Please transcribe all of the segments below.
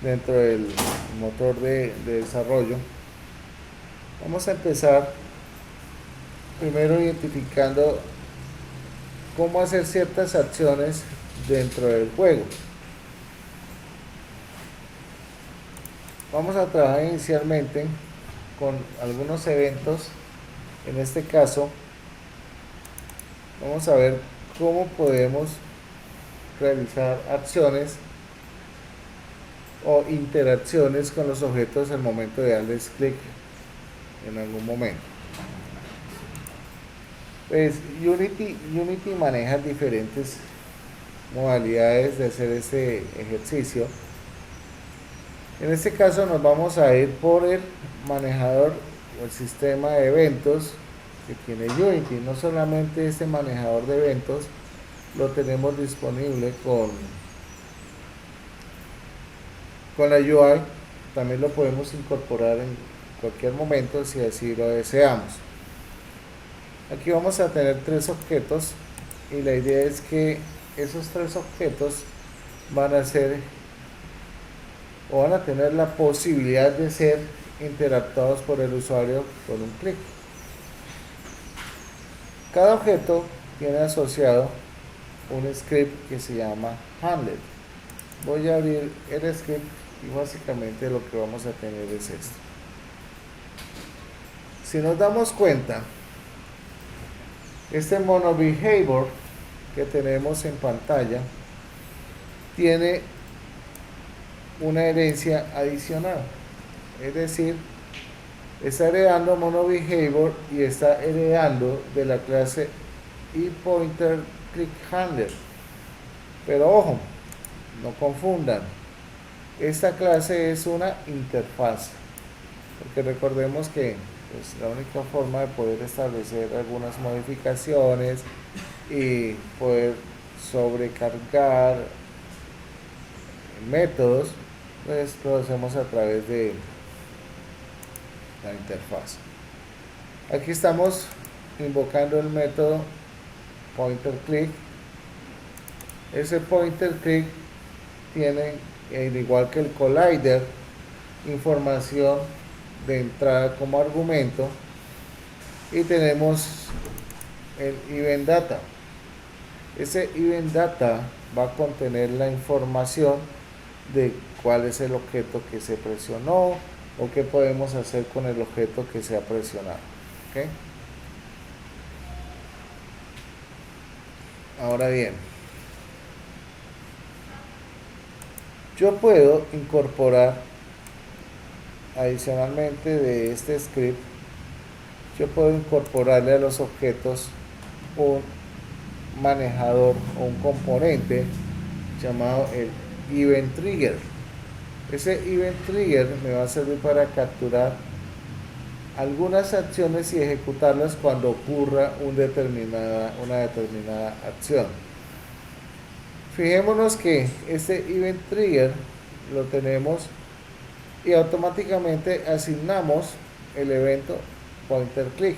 dentro del motor de desarrollo. Vamos a empezar primero identificando cómo hacer ciertas acciones dentro del juego. Vamos a trabajar inicialmente con algunos eventos. En este caso, vamos a ver cómo podemos realizar acciones o interacciones con los objetos al momento de darles clic en algún momento. Pues Unity maneja diferentes modalidades de hacer este ejercicio. En este caso nos vamos a ir por el manejador o el sistema de eventos que tiene Unity. No solamente este manejador de eventos lo tenemos disponible con la UI, también lo podemos incorporar en cualquier momento si así lo deseamos. Aquí vamos a tener tres objetos y la idea es que esos tres objetos van a ser o van a tener la posibilidad de ser interactuados por el usuario con un clic. Cada objeto tiene asociado un script que se llama handler. Voy a abrir el script y básicamente lo que vamos a tener es esto. Si nos damos cuenta, este monoBehavior que tenemos en pantalla tiene una herencia adicional, es decir, está heredando monoBehavior y está heredando de la clase ePointerClickHandler. Pero ojo, no confundan, esta clase es una interfaz, porque recordemos que pues, la única forma de poder establecer algunas modificaciones y poder sobrecargar métodos, pues lo hacemos a través de la interfaz. Aquí estamos invocando el método pointerClick. Ese pointerClick tiene, al igual que el collider, información de entrada como argumento, y tenemos el event data. Ese event data va a contener la información de cuál es el objeto que se presionó o qué podemos hacer con el objeto que se ha presionado. ¿Okay? Ahora bien, yo puedo incorporar adicionalmente de este script, yo puedo incorporarle a los objetos un manejador o un componente llamado el event trigger. Ese event trigger me va a servir para capturar algunas acciones y ejecutarlas cuando ocurra una determinada acción. Fijémonos que este event trigger lo tenemos y automáticamente asignamos el evento pointerClick.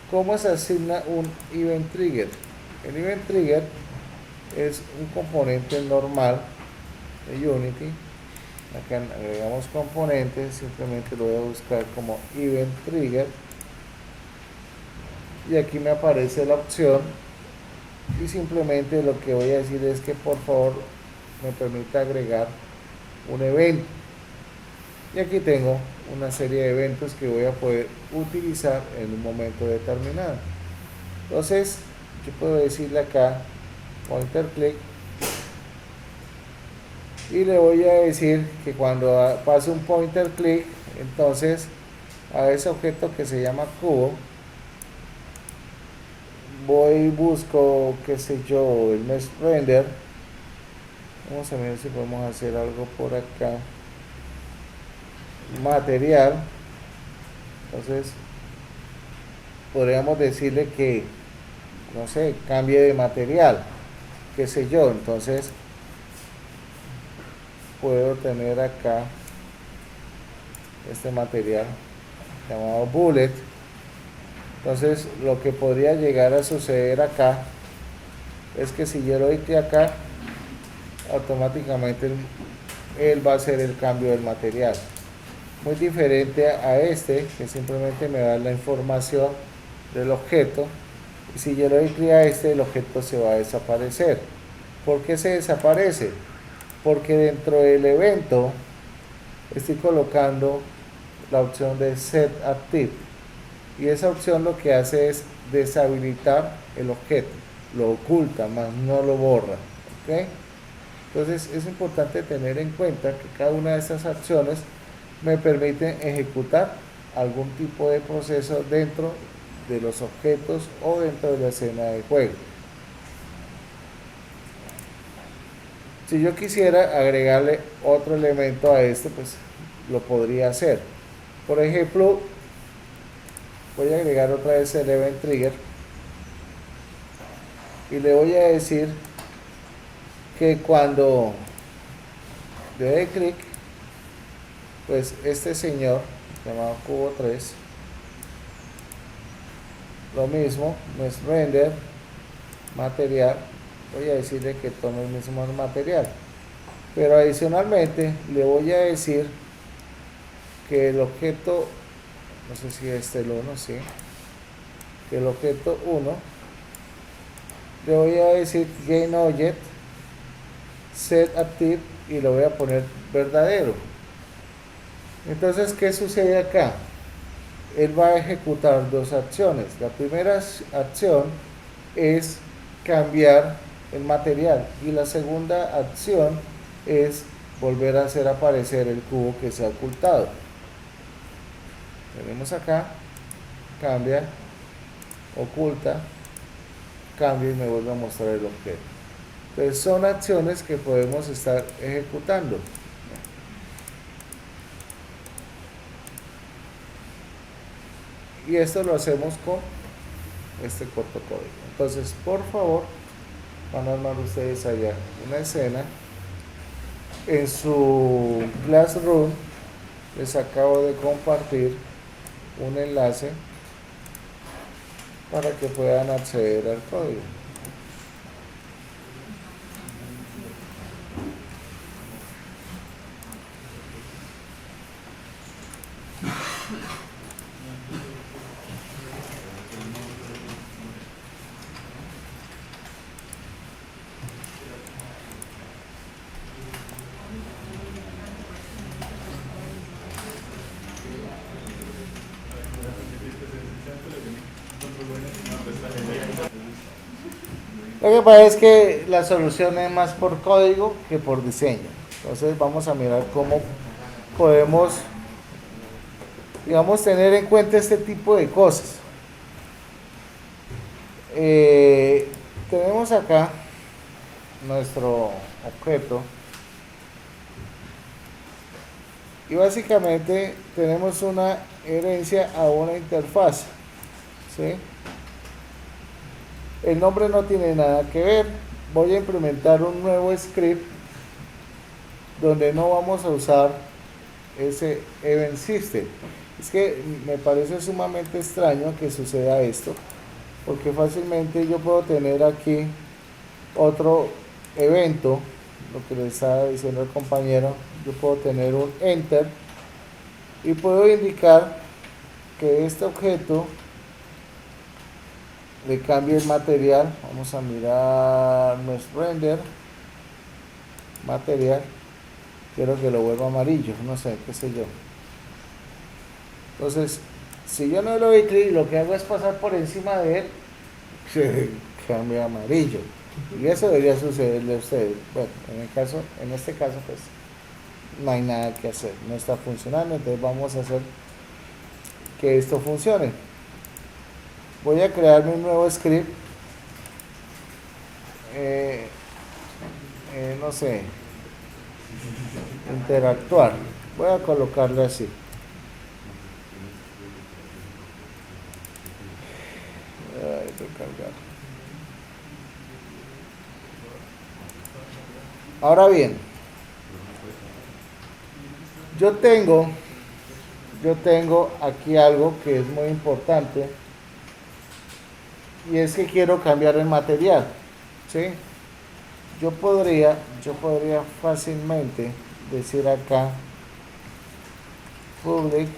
¿Cómo se asigna un event trigger? El event trigger es un componente normal de Unity. Acá agregamos componentes, simplemente lo voy a buscar como event trigger y aquí me aparece la opción y simplemente lo que voy a decir es que por favor me permita agregar un evento, y aquí tengo una serie de eventos que voy a poder utilizar en un momento determinado. Entonces yo puedo decirle acá pointerClick y le voy a decir que cuando pase un pointerClick, entonces a ese objeto que se llama cubo, voy y busco, qué sé yo, el mesh render. Vamos a ver si podemos hacer algo por acá. Material. Entonces podríamos decirle que, no sé, cambie de material, qué sé yo. Entonces puedo tener acá este material llamado bullet. Entonces lo que podría llegar a suceder acá es que si yo lo doy acá, automáticamente él va a hacer el cambio del material. Muy diferente a este, que simplemente me da la información del objeto. Y si yo le doy clic a este, el objeto se va a desaparecer. ¿Por qué se desaparece? Porque dentro del evento estoy colocando la opción de Set Active. Y esa opción lo que hace es deshabilitar el objeto. Lo oculta, más no lo borra. ¿Ok? Entonces es importante tener en cuenta que cada una de estas acciones me permite ejecutar algún tipo de proceso dentro de los objetos o dentro de la escena de juego. Si yo quisiera agregarle otro elemento a este, pues lo podría hacer. Por ejemplo, voy a agregar otra vez el Event Trigger y le voy a decir que cuando le dé clic, pues este señor llamado cubo 3, lo mismo, es render material, voy a decirle que tome el mismo material, pero adicionalmente le voy a decir que el objeto, no sé si este es el 1, sí, que el objeto 1, le voy a decir gain object set active y lo voy a poner verdadero. Entonces, ¿qué sucede acá? Él va a ejecutar dos acciones. La primera acción es cambiar el material y la segunda acción es volver a hacer aparecer el cubo que se ha ocultado. Tenemos acá, cambia, oculta, cambia y me vuelve a mostrar el objeto. Entonces son acciones que podemos estar ejecutando. Y esto lo hacemos con este corto código. Entonces, por favor, van a armar ustedes allá una escena. En su Classroom les acabo de compartir un enlace para que puedan acceder al código. Lo que pasa es que la solución es más por código que por diseño. Entonces vamos a mirar cómo podemos, digamos, tener en cuenta este tipo de cosas. Tenemos acá nuestro objeto y básicamente tenemos una herencia a una interfaz, ¿sí? El nombre no tiene nada que ver. Voy a implementar un nuevo script donde no vamos a usar ese event system. Es que me parece sumamente extraño que suceda esto, porque fácilmente yo puedo tener aquí otro evento, lo que le estaba diciendo el compañero. Yo puedo tener un enter y puedo indicar que este objeto le cambie el material. Vamos a mirar nuestro render material, quiero que lo vuelva amarillo, no sé, qué sé yo. Entonces, si yo no le doy clic, lo que hago es pasar por encima de él, se cambia amarillo. Y eso debería sucederle a ustedes. Bueno, en este caso, pues no hay nada que hacer, no está funcionando. Entonces vamos a hacer que esto funcione. Voy a crearme un nuevo script, no sé, interactuar. Voy a colocarle así. Ahora bien, yo tengo aquí algo que es muy importante, y es que quiero cambiar el material, ¿sí? Yo podría fácilmente decir acá public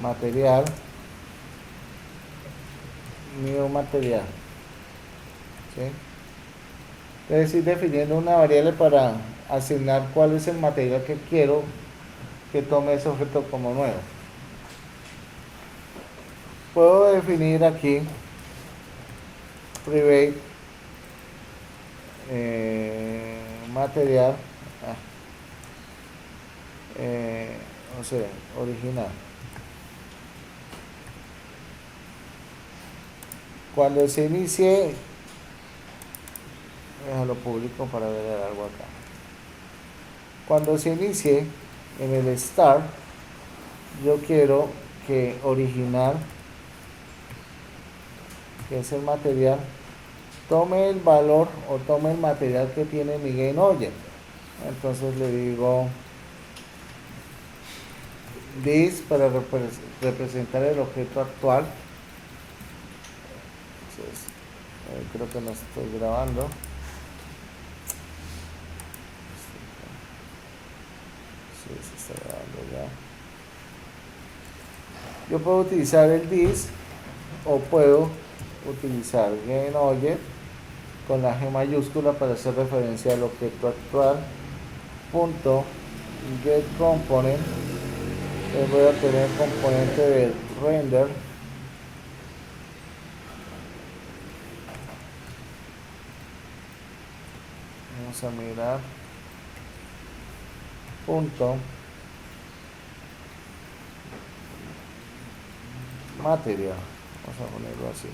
material, new material, ¿sí? Entonces estoy definiendo una variable para asignar cuál es el material que quiero que tome ese objeto como nuevo. Puedo definir aquí private material, no sé, original. Cuando se inicie, déjalo público para ver algo acá. Cuando se inicie en el start, yo quiero que original, que es el material, tome el valor o tome el material que tiene mi GameObject. Entonces le digo this para representar el objeto actual. Entonces, creo que no estoy grabando. Sí, se está grabando ya. Yo puedo utilizar el this o puedo utilizar GameObject con la G mayúscula para hacer referencia al objeto actual. Punto get component. Voy a tener componente de render. Vamos a mirar. Punto material. Vamos a ponerlo así.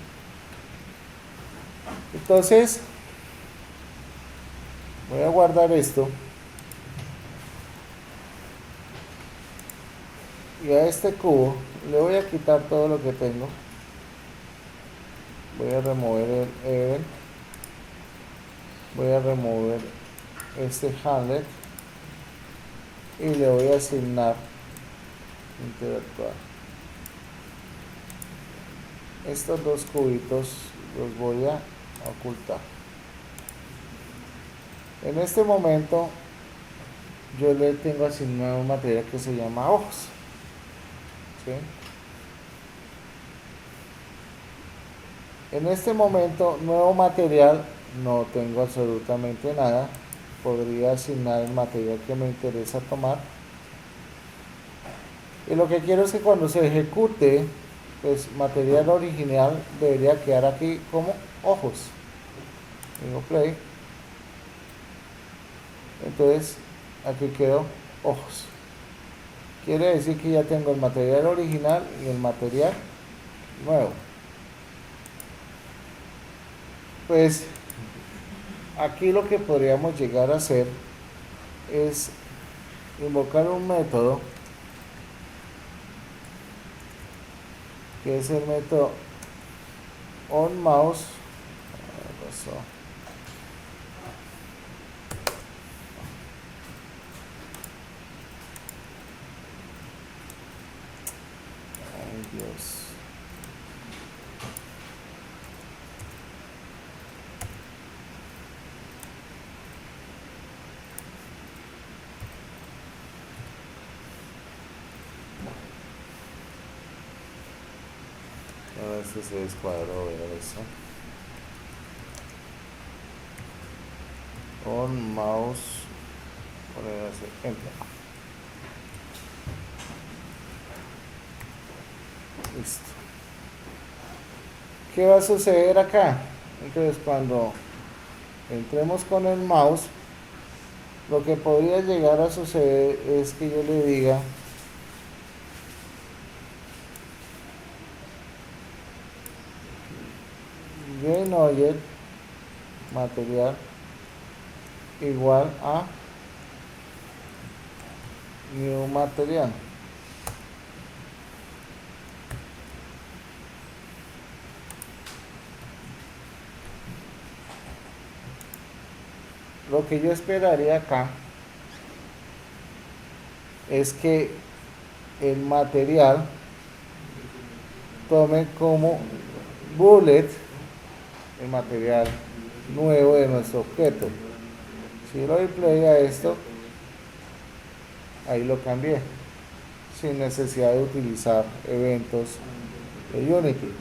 Entonces voy a guardar esto. Y a este cubo le voy a quitar todo lo que tengo. Voy a remover el event. Voy a remover este handler y le voy a asignar interactuar. Estos dos cubitos los voy a ocultar. En este momento yo le tengo asignado un material que se llama ojos, ¿sí? En este momento, nuevo material, no tengo absolutamente nada. Podría asignar el material que me interesa tomar. Y lo que quiero es que cuando se ejecute, pues material original debería quedar aquí como ojos. Digo play. Entonces, aquí quedó ojos. Quiere decir que ya tengo el material original y el material nuevo. Pues aquí lo que podríamos llegar a hacer es invocar un método que es el método onMouse. Ay, Dios. A ver si se descuadró, voy a ver eso. onMouse, poner así, enter. Listo. ¿Qué va a suceder acá? Entonces cuando entremos con el mouse, lo que podría llegar a suceder es que yo le diga GameObject material igual a new material. Lo que yo esperaría acá es que el material tome como bullet el material nuevo de nuestro objeto, Si le doy play a esto, ahí lo cambié, sin necesidad de utilizar eventos de Unity.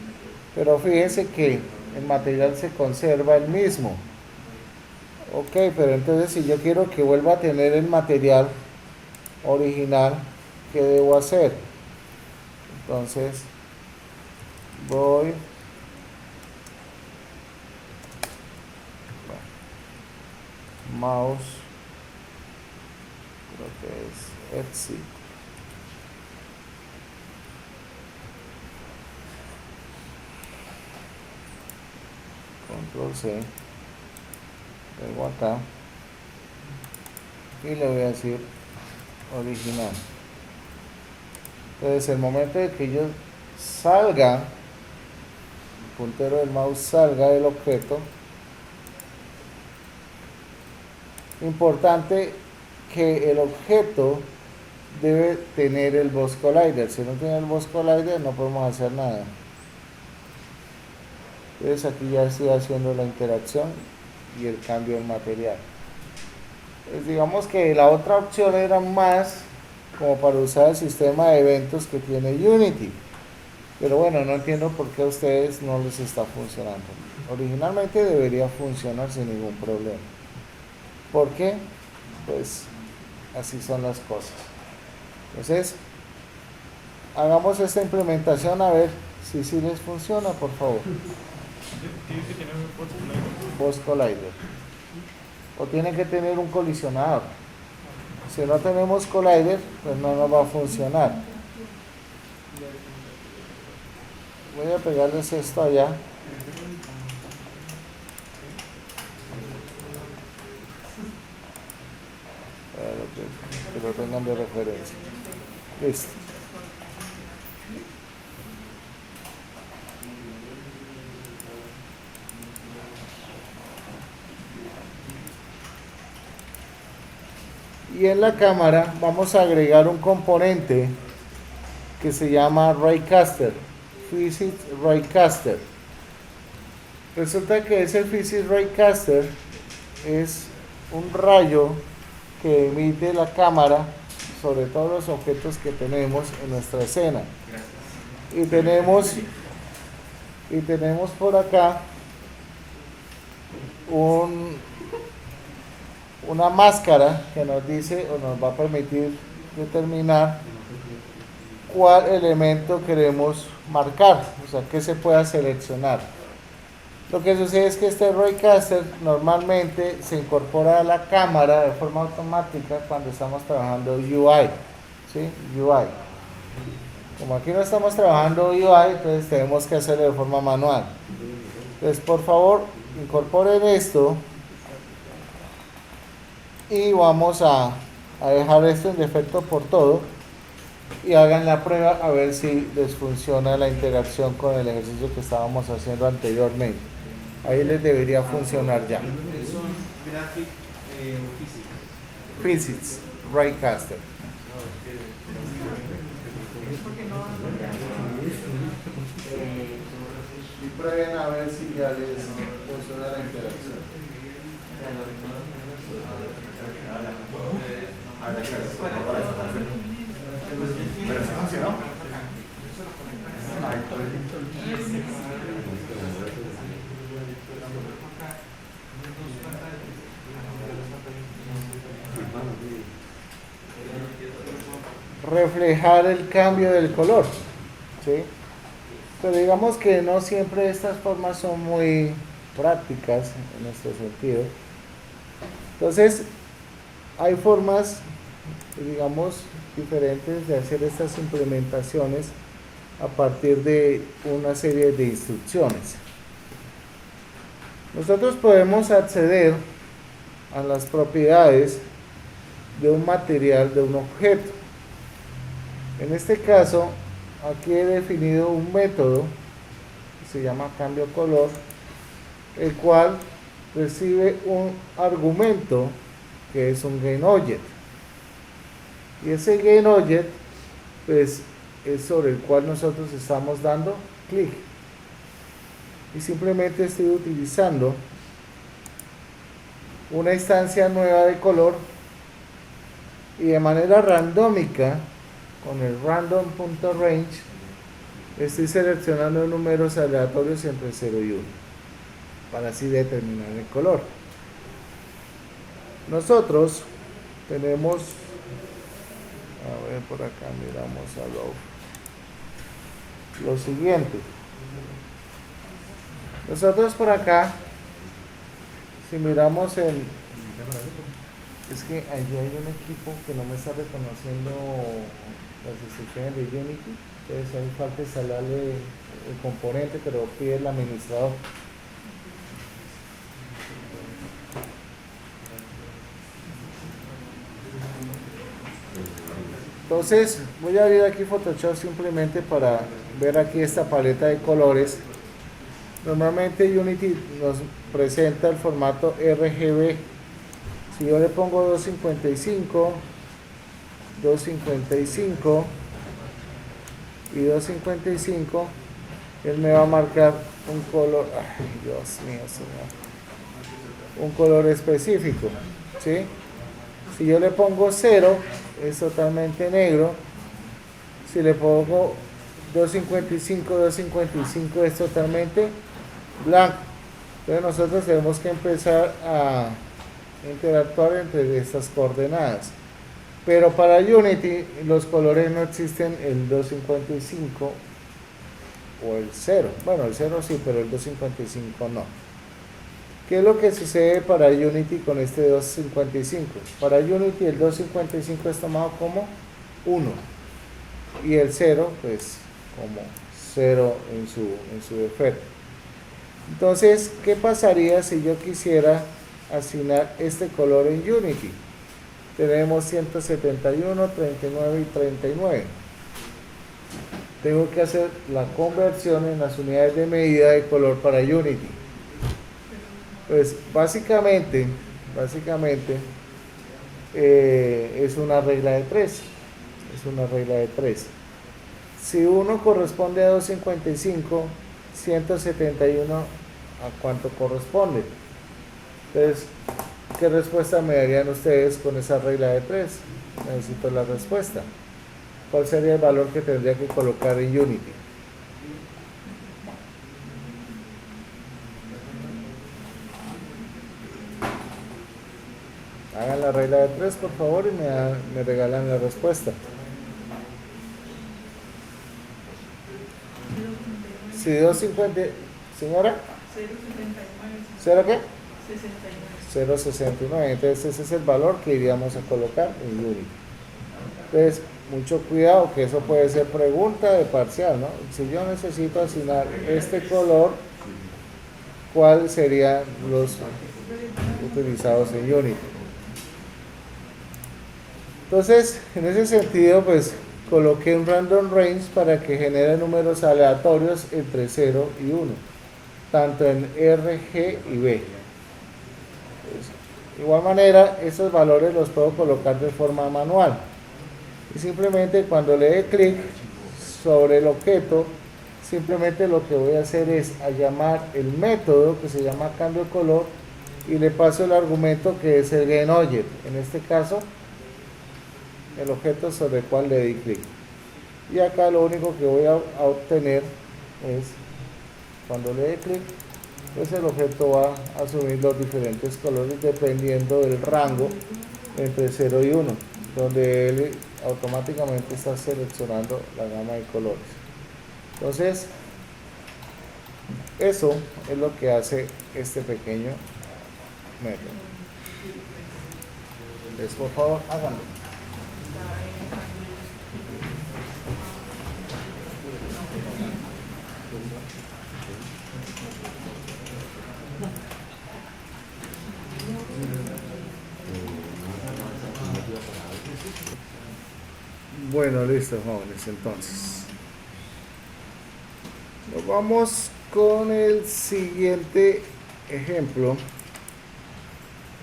Pero fíjense que el material se conserva el mismo. Ok, pero entonces si yo quiero que vuelva a tener el material original, ¿qué debo hacer? Entonces voy, mouse, creo que es exit, control C, pego acá y le voy a decir original. Entonces el momento de que yo salga, el puntero del mouse salga del objeto, importante que el objeto debe tener el boss collider. Si no tiene el boss collider no podemos hacer nada. Entonces aquí ya estoy haciendo la interacción y el cambio del material. Pues digamos que la otra opción era más como para usar el sistema de eventos que tiene Unity, pero bueno, no entiendo por qué a ustedes no les está funcionando. Originalmente debería funcionar sin ningún problema. ¿Por qué? Pues así son las cosas. Entonces hagamos esta implementación a ver si sí les funciona, por favor. Tiene que tener un Boss collider, o tiene que tener un colisionador. Si no tenemos collider, pues no nos va a funcionar. Voy a pegarles esto allá. Para que lo tengan de referencia. Listo. Y en la cámara vamos a agregar un componente que se llama Raycaster, Physics Raycaster. Resulta que ese Physics Raycaster es un rayo que emite la cámara sobre todos los objetos que tenemos en nuestra escena. Y tenemos por acá una máscara que nos dice o nos va a permitir determinar cuál elemento queremos marcar, o sea, qué se pueda seleccionar. Lo que sucede es que este Raycaster normalmente se incorpora a la cámara de forma automática cuando estamos trabajando UI, ¿sí? UI. Como aquí no estamos trabajando UI, entonces tenemos que hacerlo de forma manual. Entonces, por favor, incorporen esto y vamos a dejar esto en defecto por todo y hagan la prueba a ver si les funciona la interacción con el ejercicio que estábamos haciendo anteriormente. Ahí les debería funcionar ya. Son graphic Physics Raycaster. Y prueben a ver si ya les funciona la interacción. Pero se funcionó. Reflejar el cambio del color, ¿sí? Pero digamos que no siempre estas formas son muy prácticas en nuestro sentido. Entonces, hay formas, digamos, diferentes de hacer estas implementaciones a partir de una serie de instrucciones. Nosotros podemos acceder a las propiedades de un material, de un objeto. En este caso, aquí he definido un método que se llama cambio color, el cual recibe un argumento que es un GainObject. Y ese GainObject, pues, es sobre el cual nosotros estamos dando clic. Y simplemente estoy utilizando una instancia nueva de color y de manera randómica con el random.range estoy seleccionando números aleatorios entre 0 y 1 para así determinar el color. Nosotros tenemos, a ver, por acá miramos a lo siguiente. Nosotros por acá, si miramos en, es que allí hay un equipo que no me está reconociendo las instrucciones de Unity, entonces hay falta instalarle el componente, pero pide el administrador. Entonces voy a abrir aquí Photoshop simplemente para ver aquí esta paleta de colores. Normalmente Unity nos presenta el formato RGB. Si yo le pongo 255, 255 y 255, él me va a marcar un color, ay Dios mío señor, un color específico, ¿sí? Si yo le pongo 0, es totalmente negro. Si le pongo 255, 255 es totalmente blanco. Entonces nosotros tenemos que empezar a interactuar entre estas coordenadas. Pero para Unity los colores no existen el 255 o el 0. Bueno, el 0 sí, pero el 255 no. ¿Qué es lo que sucede para Unity con este 255? Para Unity el 255 es tomado como 1 y el 0 pues como 0 en su defecto. Entonces, ¿qué pasaría si yo quisiera asignar este color en Unity? Tenemos 171, 39 y 39. Tengo que hacer la conversión en las unidades de medida de color para Unity. Pues básicamente es una regla de 3. Es una regla de 3. Si 1 corresponde a 255, 171 ¿a cuánto corresponde? Entonces, ¿qué respuesta me darían ustedes con esa regla de 3? Necesito la respuesta. ¿Cuál sería el valor que tendría que colocar en Unity? Hagan la regla de 3 por favor y me regalan la respuesta. Si 250, señora, 0 qué? 0.69. Entonces ese es el valor que iríamos a colocar en Unity. Entonces mucho cuidado, que eso puede ser pregunta de parcial, ¿no? Si yo necesito asignar este color, ¿cuáles serían los utilizados en Unity? Entonces, en ese sentido, pues coloqué un random range para que genere números aleatorios entre 0 y 1, tanto en R, G y B. Pues, de igual manera, esos valores los puedo colocar de forma manual. Y simplemente cuando le dé clic sobre el objeto, simplemente lo que voy a hacer es a llamar el método que se llama cambio de color y le paso el argumento que es el GetObject. En este caso, el objeto sobre el cual le di clic. Y acá lo único que voy a obtener es, cuando le dé clic, pues el objeto va a asumir los diferentes colores dependiendo del rango entre 0 y 1, donde él automáticamente está seleccionando la gama de colores. Entonces, eso es lo que hace este pequeño método. Entonces, por favor, háganlo. Bueno, listo, jóvenes, entonces nos vamos con el siguiente ejemplo.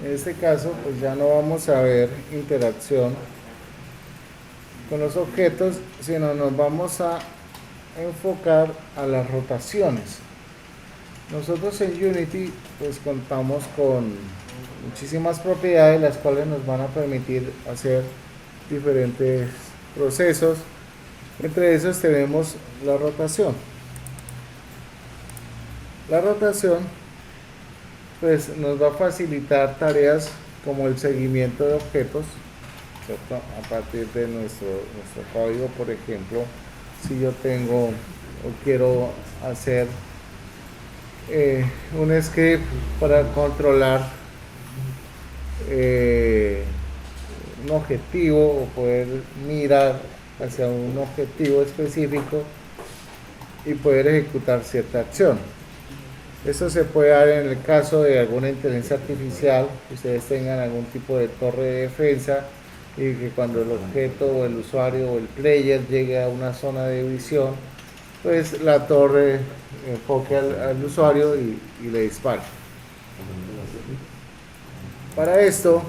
En este caso, pues ya no vamos a ver interacción con los objetos, sino nos vamos a enfocar a las rotaciones. Nosotros en Unity pues contamos con muchísimas propiedades las cuales nos van a permitir hacer diferentes procesos. Entre esos tenemos la rotación. La rotación pues nos va a facilitar tareas como el seguimiento de objetos, ¿cierto? A partir de nuestro código. Por ejemplo, si yo tengo o quiero hacer un script para controlar un objetivo o poder mirar hacia un objetivo específico y poder ejecutar cierta acción. Esto se puede dar en el caso de alguna inteligencia artificial, que ustedes tengan algún tipo de torre de defensa y que cuando el objeto o el usuario o el player llegue a una zona de visión, pues la torre enfoque al usuario y le dispare. Para esto,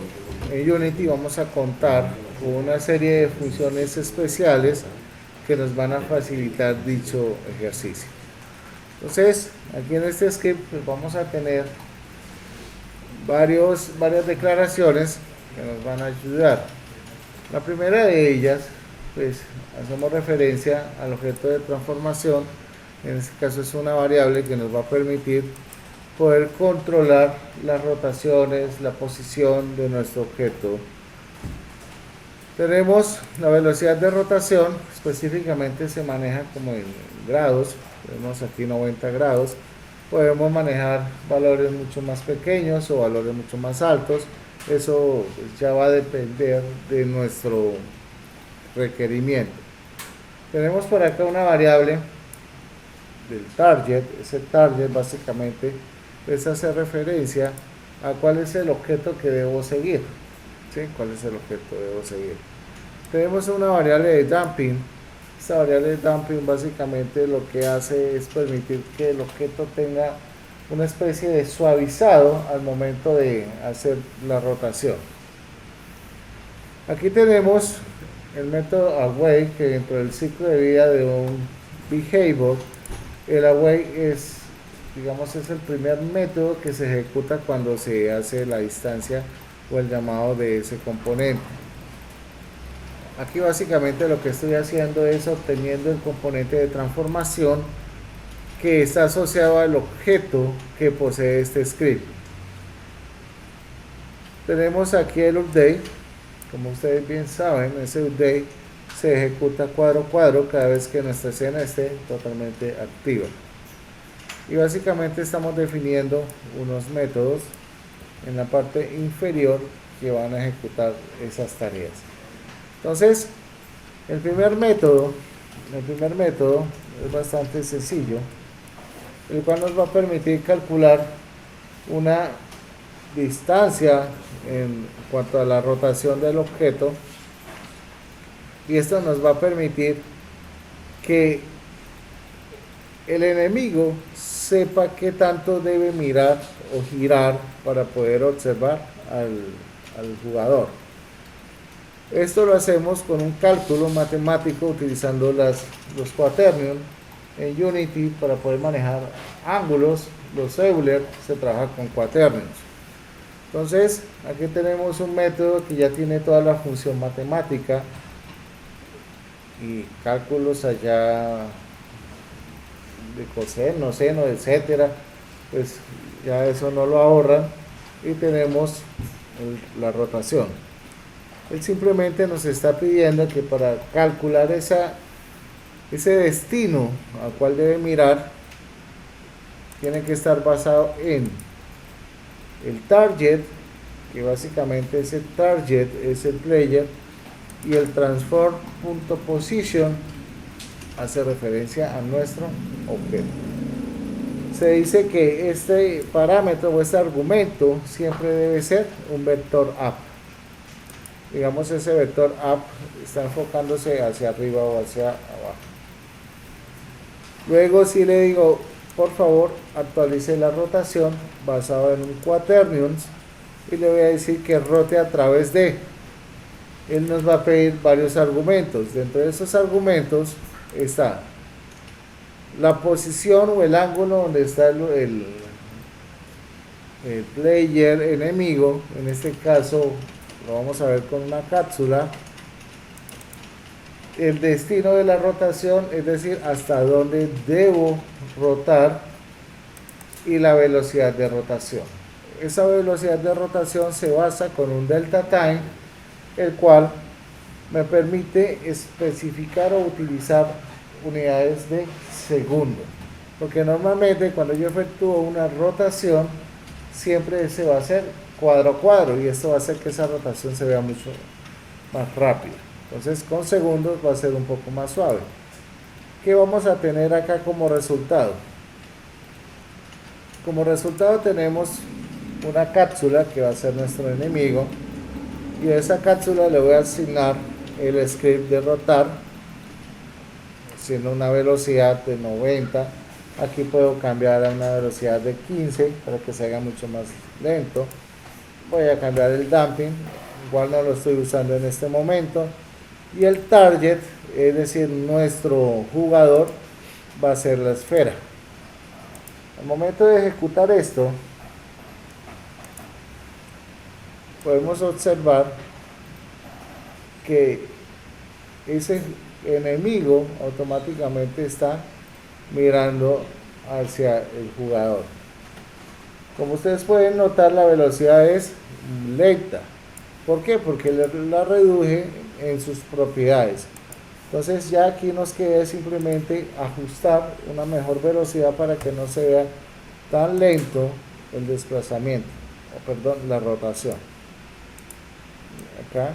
en Unity vamos a contar con una serie de funciones especiales que nos van a facilitar dicho ejercicio. Entonces, aquí en este script pues vamos a tener varias declaraciones que nos van a ayudar. La primera de ellas, pues hacemos referencia al objeto de transformación. En este caso es una variable que nos va a permitir poder controlar las rotaciones, la posición de nuestro objeto. Tenemos la velocidad de rotación, específicamente se maneja como en grados. Tenemos aquí 90 grados. Podemos manejar valores mucho más pequeños o valores mucho más altos. Eso ya va a depender de nuestro requerimiento. Tenemos por acá una variable del target. Ese target básicamente es hacer referencia a cuál es el objeto que debo seguir. ¿Sí? ¿Cuál es el objeto que debo seguir? Tenemos una variable de damping. Esta variable de damping básicamente lo que hace es permitir que el objeto tenga una especie de suavizado al momento de hacer la rotación. Aquí tenemos el método await, que dentro del ciclo de vida de un behavior, el await es, digamos, es el primer método que se ejecuta cuando se hace la instancia o el llamado de ese componente. Aquí básicamente lo que estoy haciendo es obteniendo el componente de transformación que está asociado al objeto que posee este script. Tenemos aquí el update. Como ustedes bien saben, ese update se ejecuta cuadro a cuadro cada vez que nuestra escena esté totalmente activa. Y básicamente estamos definiendo unos métodos en la parte inferior que van a ejecutar esas tareas. Entonces, el primer método es bastante sencillo, el cual nos va a permitir calcular una distancia en cuanto a la rotación del objeto, y esto nos va a permitir que el enemigo sepa qué tanto debe mirar o girar para poder observar al jugador. Esto lo hacemos con un cálculo matemático utilizando los quaternions en Unity para poder manejar ángulos. Los Euler se trabaja con quaternions. Entonces, aquí tenemos un método que ya tiene toda la función matemática y cálculos allá de coseno, seno, etcétera. Pues ya eso no lo ahorran y tenemos la rotación. Él simplemente nos está pidiendo que para calcular ese destino al cual debe mirar, tiene que estar basado en el target, que básicamente ese target es el player, y el transform.position hace referencia a nuestro objeto. Se dice que este parámetro o este argumento siempre debe ser un vector up. Digamos, ese vector up está enfocándose hacia arriba o hacia abajo. Luego si le digo, por favor, actualice la rotación basado en un quaternions, y le voy a decir que rote a través de. Él nos va a pedir varios argumentos. Dentro de esos argumentos está la posición o el ángulo donde está el player enemigo, en este caso lo vamos a ver con una cápsula, el destino de la rotación, es decir, hasta dónde debo rotar y la velocidad de rotación. Esa velocidad de rotación se basa con un delta time, el cual me permite especificar o utilizar unidades de segundo, porque normalmente cuando yo efectúo una rotación siempre se va a hacer cuadro a cuadro y esto va a hacer que esa rotación se vea mucho más rápida. Entonces con segundos va a ser un poco más suave. ¿Qué vamos a tener acá como resultado? Como resultado tenemos una cápsula que va a ser nuestro enemigo, y a esa cápsula le voy a asignar el script de rotar, siendo una velocidad de 90. Aquí puedo cambiar a una velocidad de 15 para que se haga mucho más lento. Voy a cambiar el damping, igual no lo estoy usando en este momento. Y el target, es decir, nuestro jugador, va a ser la esfera. Al momento de ejecutar esto, podemos observar que ese enemigo automáticamente está mirando hacia el jugador. Como ustedes pueden notar, la velocidad es lenta. ¿Por qué? Porque la reduje en sus propiedades. Entonces ya aquí nos queda simplemente ajustar una mejor velocidad para que no se vea tan lento el desplazamiento, o perdón, la rotación. Acá.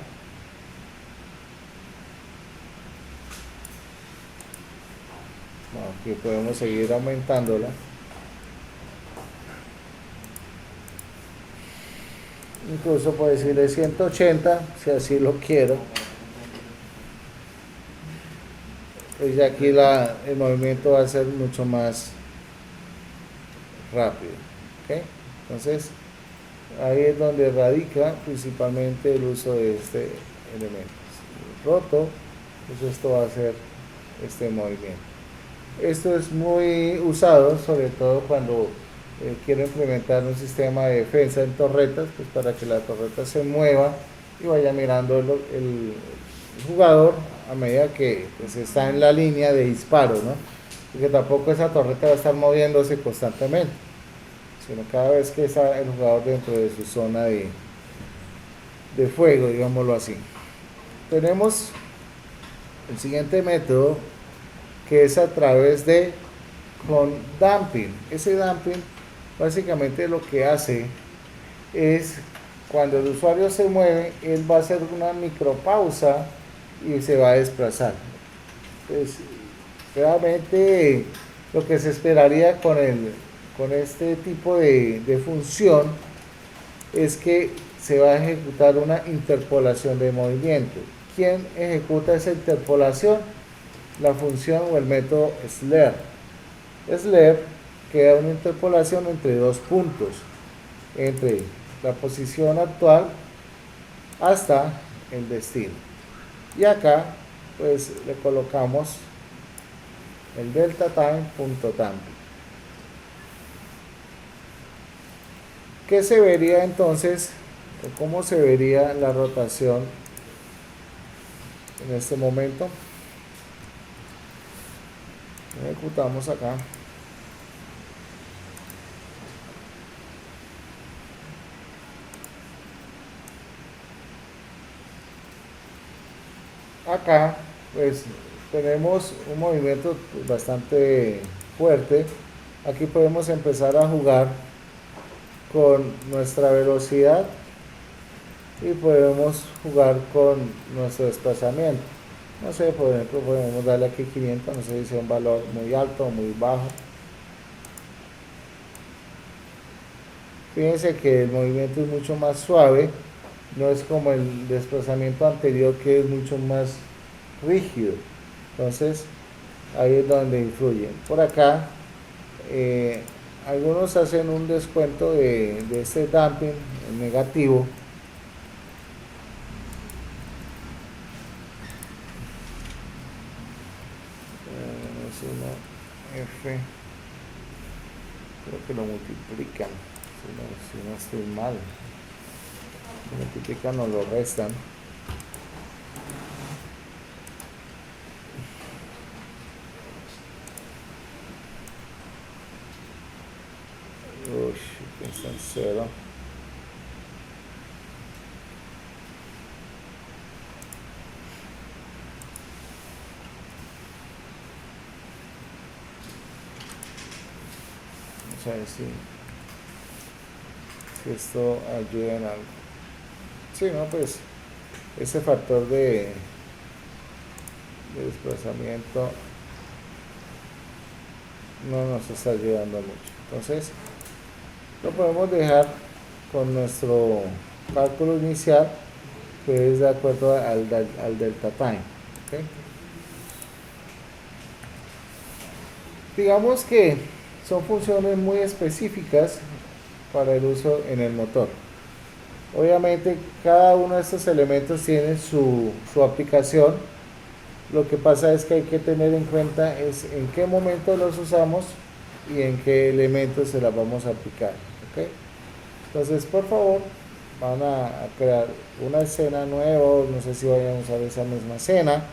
Aquí podemos seguir aumentándola. Incluso puedo decirle 180 si así lo quiero. Pues ya aquí el movimiento va a ser mucho más rápido. ¿Okay? Entonces ahí es donde radica principalmente el uso de este elemento. Si roto, pues esto va a ser este movimiento. Esto es muy usado sobre todo cuando quiero implementar un sistema de defensa en torretas, pues para que la torreta se mueva y vaya mirando el jugador a medida que pues, está en la línea de disparo, ¿no? Porque tampoco esa torreta va a estar moviéndose constantemente, sino cada vez que está el jugador dentro de su zona de fuego, digámoslo así. Tenemos el siguiente método, que es a través de con damping. Ese damping básicamente lo que hace es, cuando el usuario se mueve, él va a hacer una micropausa y se va a desplazar. Entonces, realmente lo que se esperaría con este tipo de función es que se va a ejecutar una interpolación de movimiento. ¿Quién ejecuta esa interpolación? La función o el método SLER. SLER crea una interpolación entre dos puntos, entre la posición actual hasta el destino. Y acá pues le colocamos el delta time.damping. ¿Qué se vería entonces? ¿O cómo se vería la rotación en este momento? Ejecutamos acá. Acá pues tenemos un movimiento bastante fuerte. Aquí podemos empezar a jugar con nuestra velocidad y podemos jugar con nuestro desplazamiento. No sé, por ejemplo, podemos darle aquí 500, no sé si sea un valor muy alto o muy bajo. Fíjense que el movimiento es mucho más suave, no es como el desplazamiento anterior que es mucho más rígido. Entonces ahí es donde influye. Por acá algunos hacen un descuento de este damping negativo. F, creo que lo multiplican. Si no estoy mal, multiplican o lo restan. Uy, está en 0. Vamos a ver si esto ayuda en algo. Sí, no, pues ese factor de desplazamiento no nos está ayudando mucho. Entonces lo podemos dejar con nuestro cálculo inicial, que es de acuerdo al delta time. ¿Okay? Digamos que son funciones muy específicas para el uso en el motor. Obviamente cada uno de estos elementos tiene su aplicación. Lo que pasa es que hay que tener en cuenta es en qué momento los usamos y en qué elementos se las vamos a aplicar. ¿Okay? Entonces, por favor, van a crear una escena nueva, no sé si vayan a usar esa misma escena.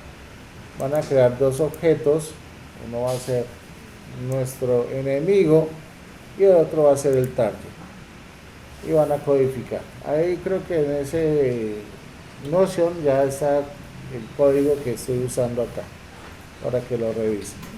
Van a crear dos objetos, uno va a ser nuestro enemigo y el otro va a ser el target, y van a codificar. Ahí creo que en ese Notion ya está el código que estoy usando acá para que lo revisen.